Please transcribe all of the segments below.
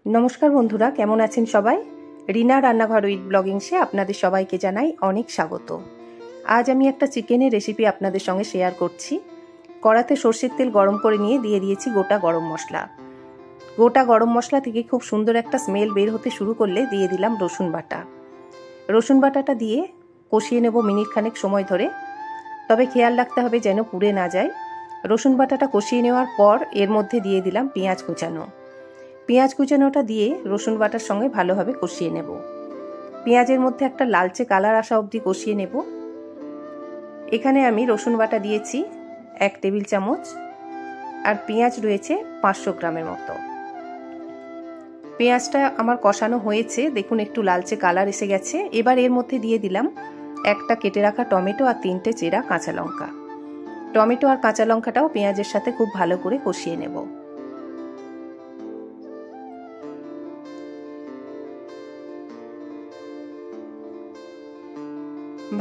नमस्कार बंधुरा केमन आছেন सबाई रीना रान्नाघर उइथ ब्लगिंग्से आपनादेर सबाइके जानाई अनेक स्वागत। आज आमी एकटा चिकेनेर रेसिपि आपनादेर संगे शेयर करछि। कड़ाते सर्षेर तेल गरम करे निये दिये दियेछि गोटा गरम मशला। गोटा गरम मशला थेके खूब सुंदर एकटा स्मेल बेर होते शुरू करले दिये दिलाम रसुन बाटा। रसुन बाटाटा दिये कषिये नेब मिनिट खानेक समय धरे, तबे खेयाल राखते हबे जेन पुड़े ना जाय। रसुन बाटाटा कषिये नेওয়ার पर एर मध्य दिये दिलाम पेঁয়াজ कुचानो। पेঁয়াজ कुचानोटा दिए रसुन बाटार संगे भालोभाबे कषिये नेब। पेঁয়াজের মধ্যে একটা লালচে কালার আসা অবধি কষিয়ে নেব। এখানে আমি রসুন বাটা দিয়েছি 1 টেবিল চামচ আর পেঁয়াজ রয়েছে 500 গ্রামের মতো। পেঁয়াজটা আমার কষানো হয়েছে, দেখুন একটু লালচে কালার এসে গেছে। এবার এর মধ্যে দিয়ে দিলাম একটা কেটে রাখা টমেটো আর 3টে চেরা কাঁচা লঙ্কা। টমেটো আর কাঁচা লঙ্কাটাও পেঁয়াজের সাথে খুব ভালো করে কষিয়ে নেব।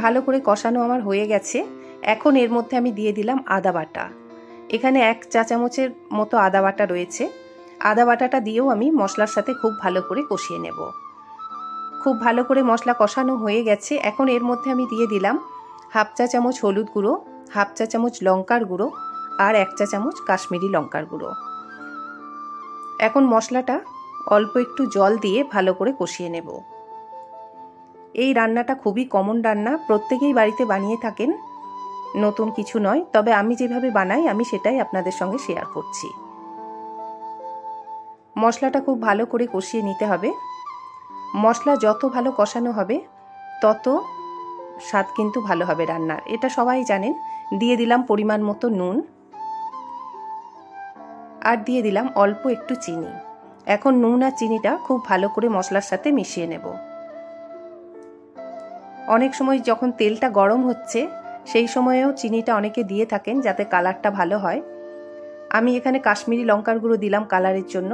ভালো করে কষানো আমার হয়ে গেছে। এখন এর মধ্যে আমি দিয়ে দিলাম আদা বাটা। এখানে 1 চা চামচের মতো আদা বাটা রয়েছে। আদা বাটাটা দিয়েও আমি মশলার সাথে খুব ভালো করে কষিয়ে নেব। খুব ভালো করে মশলা কষানো হয়ে গেছে। এখন এর মধ্যে আমি দিয়ে দিলাম 1/2 চা চামচ হলুদ গুঁড়ো, 1/2 চা চামচ লঙ্কার গুঁড়ো আর 1 চা চামচ কাশ্মীরি লঙ্কার গুঁড়ো। এখন মশলাটা অল্প একটু জল দিয়ে ভালো করে কষিয়ে নেব। এই রান্নাটা খুবই কমন রান্না, প্রত্যেকেই বাড়িতে বানিয়ে থাকেন, নতুন কিছু নয়। তবে আমি যেভাবে বানাই আমি সেটাই আপনাদের সঙ্গে শেয়ার করছি। মশলাটা খুব ভালো করে কষিয়ে নিতে হবে। মশলা যত ভালো কষানো হবে তত স্বাদ কিন্তু ভালো হবে রান্নার, এটা সবাই জানেন। দিয়ে দিলাম পরিমাণ মতো নুন আর দিয়ে দিলাম অল্প একটু চিনি। এখন নুন আর চিনিটা খুব ভালো করে মশলার সাথে মিশিয়ে নেব। অনেক সময় যখন তেলটা গরম হচ্ছে সেই সময়েও চিনিটা অনেকে দিয়ে থাকেন যাতে কালারটা ভালো হয়। আমি এখানে কাশ্মীরি লঙ্কার গুঁড়ো দিলাম কালারের জন্য,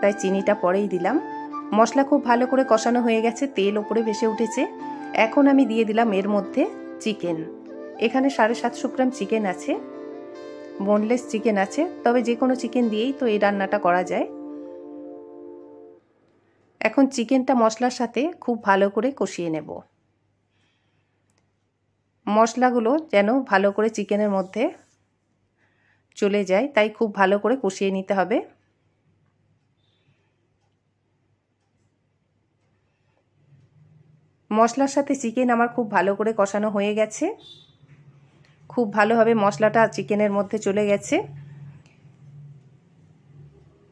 তাই চিনিটা পরেই দিলাম। মশলা খুব ভালো করে কষানো হয়ে গেছে, তেল ওপরে ভেসে উঠেছে। এখন আমি দিয়ে দিলাম এর মধ্যে চিকেন। এখানে 750 গ্রাম চিকেন আছে, বোনলেস চিকেন আছে, তবে যে কোনো চিকেন দিয়েই তো এই রান্নাটা করা যায়। এখন চিকেনটা মশলার সাথে খুব ভালো করে কষিয়ে নেব। মশলাগুলো যেন ভালো করে চিকেনের মধ্যে চলে যায়, তাই খুব ভালো করে কষিয়ে নিতে হবে। মশলার সাথে চিকেন আমার খুব ভালো করে কষানো হয়ে গেছে। খুব ভালোভাবে মশলাটা চিকেনের মধ্যে চলে গেছে।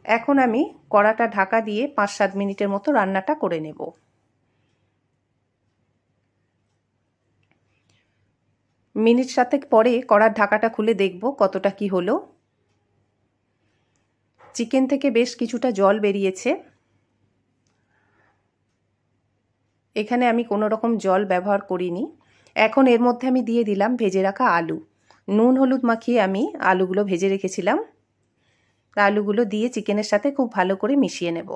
এখন আমি কড়াটা ঢাকা দিয়ে 5-7 মিনিটের মতো রান্নাটা করে নেব। মিনিট 7 পরে কড়ার ঢাকাটা খুলে দেখব কতটা কি হলো। চিকেন থেকে বেশ কিছুটা জল বেরিয়েছে। এখানে আমি কোনো রকম জল ব্যবহার করিনি। এখন এর মধ্যে আমি দিয়ে দিলাম ভেজে রাখা আলু। নুন হলুদ মাখিয়ে আমি আলুগুলো ভেজে রেখেছিলাম। আলুগুলো দিয়ে চিকেনের সাথে খুব ভালো করে মিশিয়ে নেব।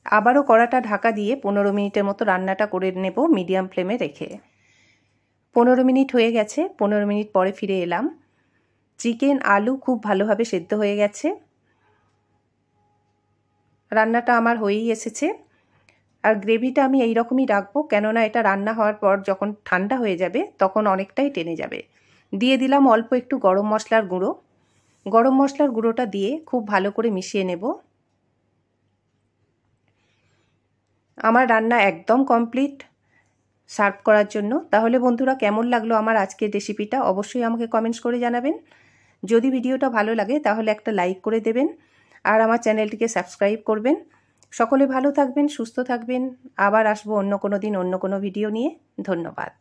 আবারও কড়াটা ঢাকা দিয়ে 15 মিনিটের মতো রান্নাটা করে নেব মিডিয়াম ফ্লেমে রেখে। 15 মিনিট হয়ে গেছে। 15 মিনিট পরে ফিরে এলাম। চিকেন আলু খুব ভালোভাবে সেদ্ধ হয়ে গেছে। রান্নাটা আমার হয়েই এসেছে। আর গ্রেভিটা আমি এই রকমই রাখবো, কেননা এটা রান্না হওয়ার পর যখন ঠান্ডা হয়ে যাবে তখন অনেকটাই টেনে যাবে। দিয়ে দিলাম অল্প একটু গরম মশলার গুঁড়ো। গরম মশলার গুঁড়োটা দিয়ে খুব ভালো করে মিশিয়ে নেব। আমার রান্না একদম কমপ্লিট সার্ভ করার জন্য। তাহলে বন্ধুরা কেমন লাগলো আমার আজকের রেসিপিটা অবশ্যই আমাকে কমেন্টস করে জানাবেন। যদি ভিডিওটা ভালো লাগে তাহলে একটা লাইক করে দেবেন আর আমার চ্যানেলটিকে সাবস্ক্রাইব করবেন। সকলে ভালো থাকবেন, সুস্থ থাকবেন। আবার আসবো অন্য কোনো দিন অন্য কোনো ভিডিও নিয়ে। ধন্যবাদ।